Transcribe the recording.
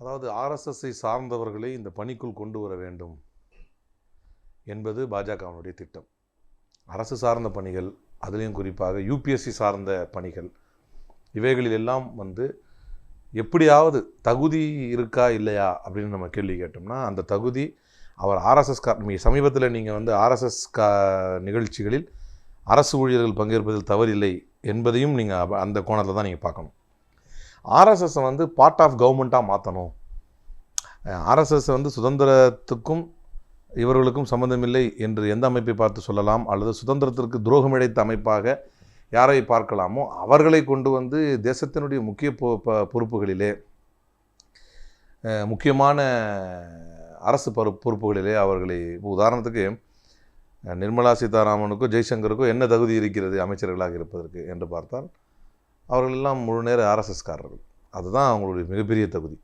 அதாவது ஆர்எஸ்எஸ்ஸை சார்ந்தவர்களை இந்த பணிக்குள் கொண்டு வர வேண்டும் என்பது பாஜகவினுடைய திட்டம். அரசு சார்ந்த பணிகள், அதுலேயும் குறிப்பாக யூபிஎஸ்சி சார்ந்த பணிகள், இவைகளில் எல்லாம் எப்படியாவது தகுதி இருக்கா இல்லையா அப்படின்னு நம்ம கேள்வி கேட்டோம்னா, அந்த தகுதி அவர் ஆர்எஸ்எஸ் சமீபத்தில் நீங்கள் ஆர்எஸ்எஸ் நிகழ்ச்சிகளில் அரசு ஊழியர்கள் பங்கேற்பதில் தவறில்லை என்பதையும் நீங்கள் அந்த கோணத்தில் தான் நீங்கள் பார்க்கணும். ஆர்எஸ்எஸ்ஸை பார்ட் ஆஃப் கவர்மெண்ட்டாக மாற்றணும். ஆர்எஸ்எஸ் சுதந்திரத்துக்கும் இவர்களுக்கும் சம்பந்தமில்லை என்று எந்த அமைப்பை பார்த்து சொல்லலாம், அல்லது சுதந்திரத்திற்கு துரோகம் இழைத்த அமைப்பாக யாரை பார்க்கலாமோ அவர்களை கொண்டு தேசத்தினுடைய முக்கிய பொறுப்புகளிலே, முக்கியமான அரசு பொறுப்புகளிலே அவர்களை, உதாரணத்துக்கு நிர்மலா சீதாராமனுக்கோ ஜெய்சங்கருக்கோ என்ன தகுதி இருக்கிறது அமைச்சர்களாக இருப்பதற்கு என்று பார்த்தால் அவர்கள் எல்லாம் முழு நேர ஆர்எஸ்எஸ்காரர்கள். அதுதான் அவங்களுடைய மிகப்பெரிய தகுதி.